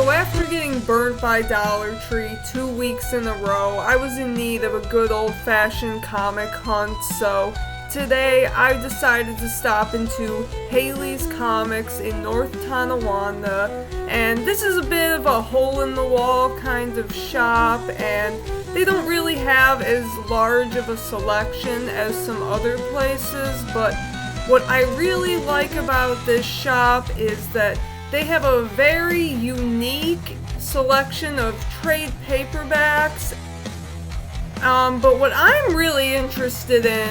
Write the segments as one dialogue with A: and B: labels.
A: So after getting burnt by Dollar Tree 2 weeks in a row, I was in need of a good old-fashioned comic hunt, so today I decided to stop into Halley's Comics in North Tonawanda, and this is a bit of a hole-in-the-wall kind of shop, and they don't really have as large of a selection as some other places, but what I really like about this shop is that they have a very unique selection of trade paperbacks, but what I'm really interested in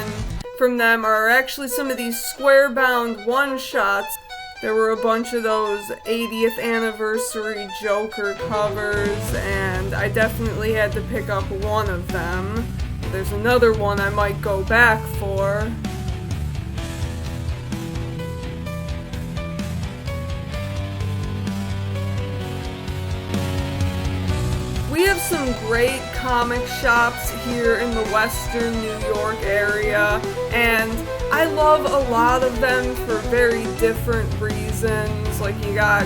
A: from them are actually some of these square-bound one-shots. There were a bunch of those 80th anniversary Joker covers, and I definitely had to pick up one of them. There's another one I might go back for. We have some great comic shops here in the western New York area, and I love a lot of them for very different reasons. Like you got,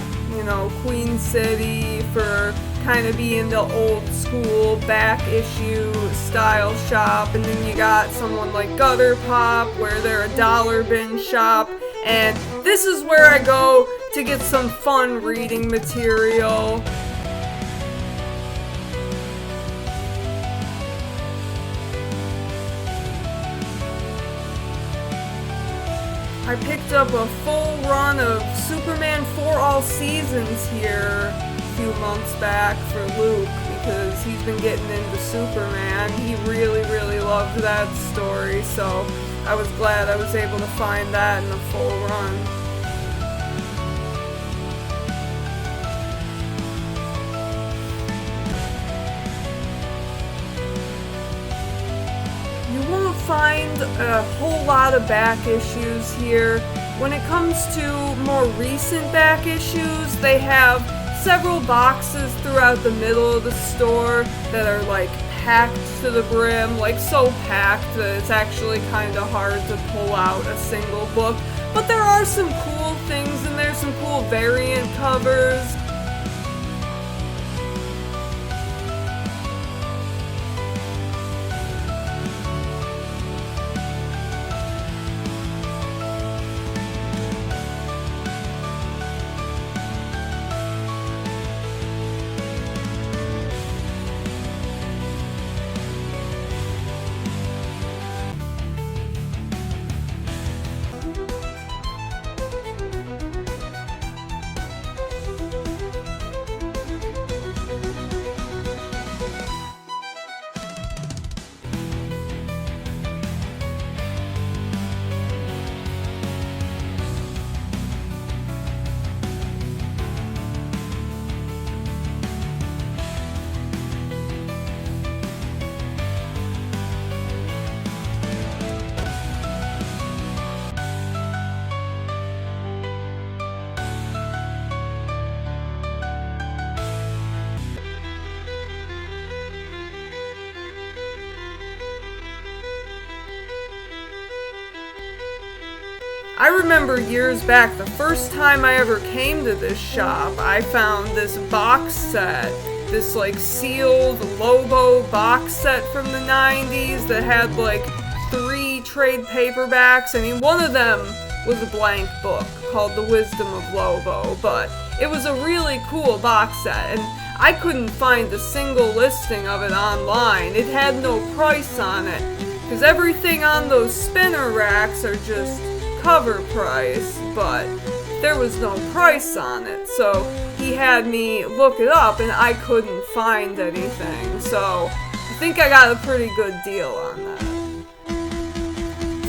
A: Queen City for kind of being the old school back issue style shop, and then you got someone like Gutter Pop where they're a dollar bin shop, and this is where I go to get some fun reading material. I picked up a full run of Superman for All Seasons here a few months back for Luke because he's been getting into Superman. He really, really loved that story, so I was glad I was able to find that in a full run. Find a whole lot of back issues here. When it comes to more recent back issues, they have several boxes throughout the middle of the store that are like packed to the brim, like so packed that it's actually kind of hard to pull out a single book. But there are some cool things in there, some cool variant covers. I remember years back, the first time I ever came to this shop, I found this box set, this sealed Lobo box set from the 90s that had 3 trade paperbacks. I mean, one of them was a blank book called The Wisdom of Lobo, but it was a really cool box set, and I couldn't find a single listing of it online. It had no price on it, because everything on those spinner racks are just cover price, but there was no price on it, so he had me look it up and I couldn't find anything, so I think I got a pretty good deal on that.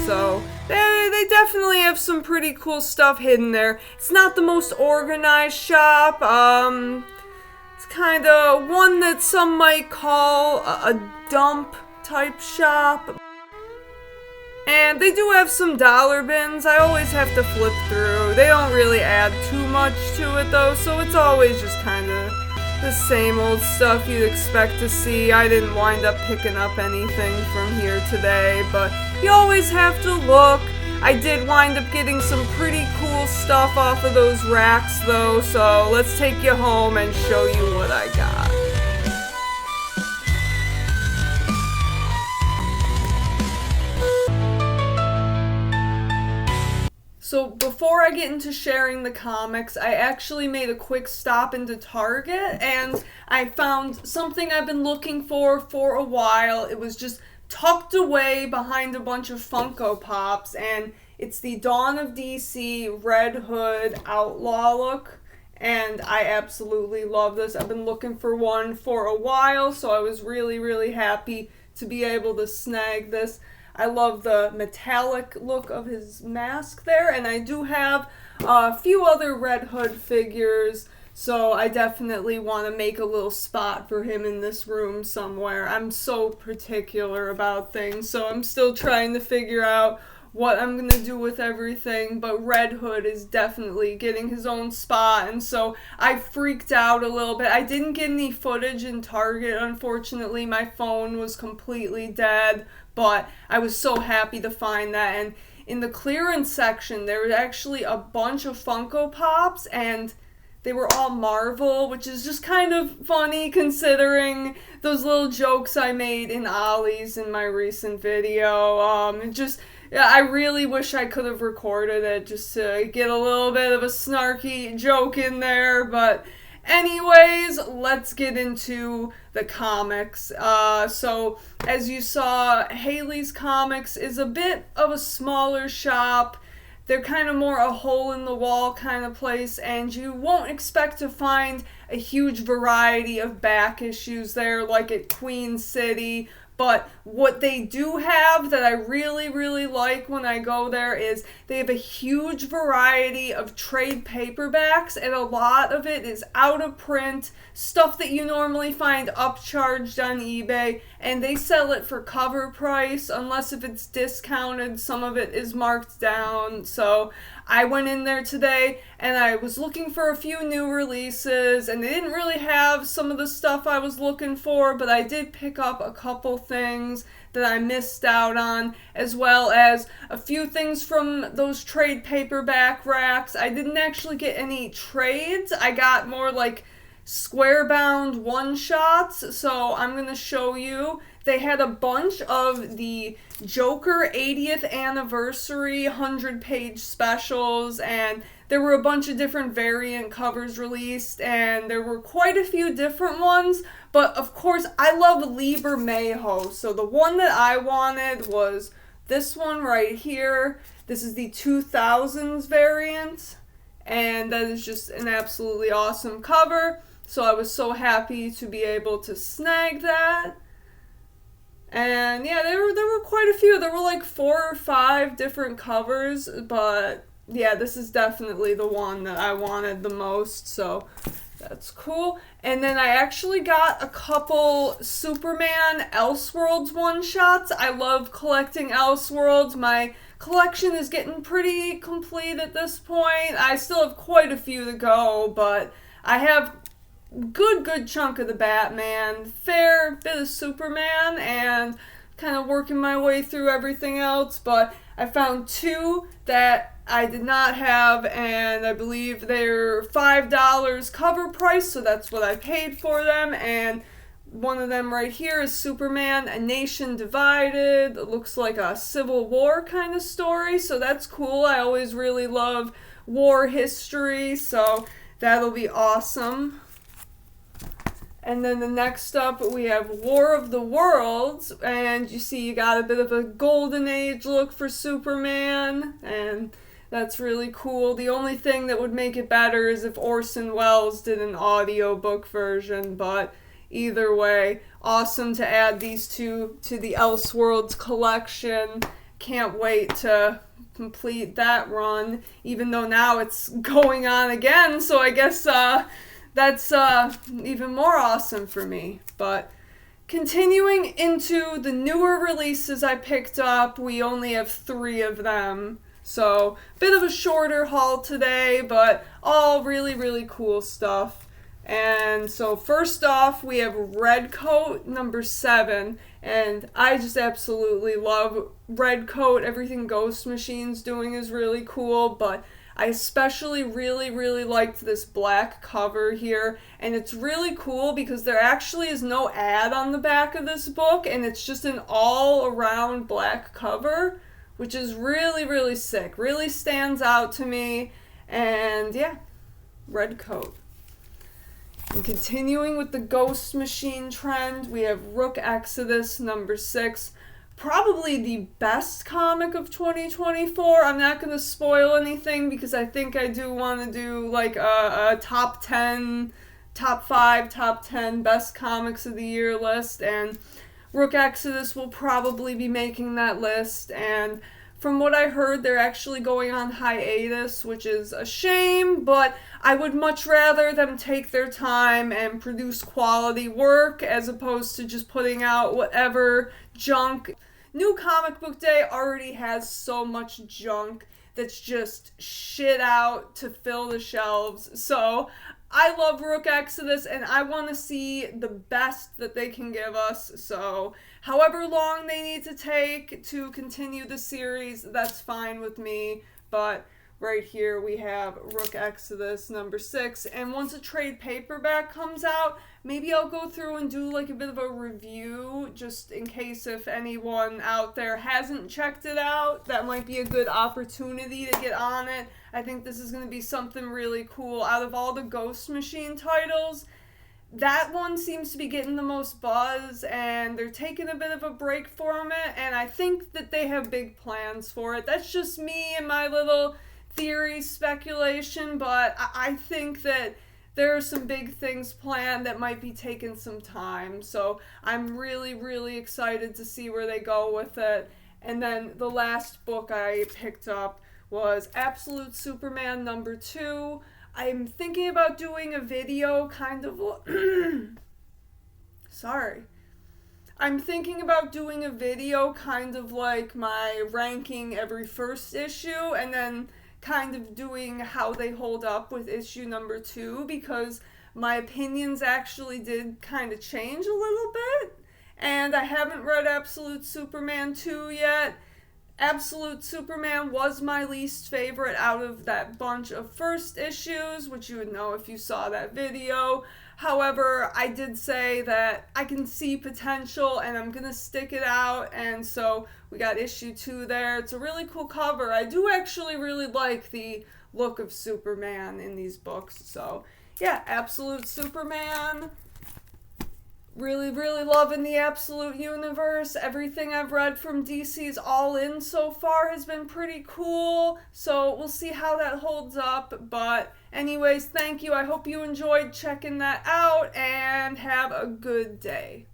A: So they definitely have some pretty cool stuff hidden there. It's not the most organized shop. It's kind of one that some might call a dump type shop. And they do have some dollar bins I always have to flip through. They don't really add too much to it though, so it's always just kind of the same old stuff you'd expect to see. I didn't wind up picking up anything from here today, but you always have to look. I did wind up getting some pretty cool stuff off of those racks though, so let's take you home and show you what I got. So before I get into sharing the comics, I actually made a quick stop into Target and I found something I've been looking for a while. It was just tucked away behind a bunch of Funko Pops, and it's the Dawn of DC Red Hood Outlaw look, and I absolutely love this. I've been looking for one for a while, so I was really happy to be able to snag this. I love the metallic look of his mask there, and I do have a few other Red Hood figures, so I definitely want to make a little spot for him in this room somewhere. I'm so particular about things, so I'm still trying to figure out what I'm going to do with everything, but Red Hood is definitely getting his own spot, and so I freaked out a little bit. I didn't get any footage in Target, unfortunately. My phone was completely dead, but I was so happy to find that. And in the clearance section, there was actually a bunch of Funko Pops, and they were all Marvel, which is just kind of funny considering those little jokes I made in Ollie's in my recent video. I really wish I could have recorded it just to get a little bit of a snarky joke in there, but anyways, let's get into the comics. So, as you saw, Halley's Comics is a bit of a smaller shop. They're kind of more a hole-in-the-wall kind of place, and you won't expect to find a huge variety of back issues there like at Queen City. But what they do have that I really like when I go there is they have a huge variety of trade paperbacks, and a lot of it is out of print, stuff that you normally find upcharged on eBay, and they sell it for cover price unless if it's discounted. Some of it is marked down. So I went in there today and I was looking for a few new releases, and they didn't really have some of the stuff I was looking for, but I did pick up a couple things that I missed out on, as well as a few things from those trade paperback racks. I didn't actually get any trades. I got more like square-bound one-shots, so I'm going to show you. They had a bunch of the Joker 80th anniversary 100-page specials, and there were a bunch of different variant covers released, and there were quite a few different ones, but of course I love Lieber Mayho, so the one that I wanted was this one right here. This is the 2000s variant, and that is just an absolutely awesome cover. So I was so happy to be able to snag that. And yeah, there were quite a few. There were like 4 or 5 different covers, but yeah, this is definitely the one that I wanted the most, so that's cool. And then I actually got a couple Superman Elseworlds one-shots. I love collecting Elseworlds. My collection is getting pretty complete at this point. I still have quite a few to go, but I have good chunk of the Batman, fair bit of Superman, and kind of working my way through everything else. But I found 2 that I did not have, and I believe they're $5 cover price, so that's what I paid for them. And one of them right here is Superman, A Nation Divided. It looks like a Civil War kind of story, so that's cool. I always really love war history, so that'll be awesome. And then the next up, we have War of the Worlds, and you see you got a bit of a golden age look for Superman, and that's really cool. The only thing that would make it better is if Orson Welles did an audiobook version, but either way, awesome to add these 2 to the Elseworlds collection. Can't wait to complete that run, even though now it's going on again, so I guess that's even more awesome for me. But continuing into the newer releases I picked up, we only have 3 of them. So, bit of a shorter haul today, but all really cool stuff. And so first off, we have Redcoat number 7, and I just absolutely love Redcoat. Everything Ghost Machine's doing is really cool, but I especially really liked this black cover here, and it's really cool because there actually is no ad on the back of this book, and it's just an all-around black cover, which is really sick. Really stands out to me, and yeah, red coat. And continuing with the Ghost Machine trend, we have Rook Exodus number 6. Probably the best comic of 2024. I'm not going to spoil anything because I think I do want to do like a top 10, top 5, top 10 best comics of the year list. And Rook Exodus will probably be making that list. And from what I heard, they're actually going on hiatus, which is a shame, but I would much rather them take their time and produce quality work as opposed to just putting out whatever junk. New Comic Book Day already has so much junk that's just shit out to fill the shelves. So I love Rook Exodus, and I want to see the best that they can give us. So however long they need to take to continue the series, that's fine with me. But right here we have Rook Exodus number 6. And once a trade paperback comes out, maybe I'll go through and do like a bit of a review just in case if anyone out there hasn't checked it out. That might be a good opportunity to get on it. I think this is going to be something really cool. Out of all the Ghost Machine titles, that one seems to be getting the most buzz, and they're taking a bit of a break from it, and I think that they have big plans for it. That's just me and my little theory speculation, but I think that there are some big things planned that might be taking some time. So I'm really excited to see where they go with it. And then the last book I picked up was Absolute Superman number 2. I'm thinking about doing a video kind of I'm thinking about doing a video kind of like my ranking every first issue, and then kind of doing how they hold up with issue number 2, because my opinions actually did kind of change a little bit, and I haven't read Absolute Superman 2 yet. Absolute Superman was my least favorite out of that bunch of first issues, which you would know if you saw that video. However, I did say that I can see potential and I'm going to stick it out, and so we got issue 2 there. It's a really cool cover. I do actually really like the look of Superman in these books. So, yeah, Absolute Superman. Really loving the Absolute Universe. Everything I've read from DC's All In so far has been pretty cool. So we'll see how that holds up. But anyways, thank you. I hope you enjoyed checking that out, and have a good day.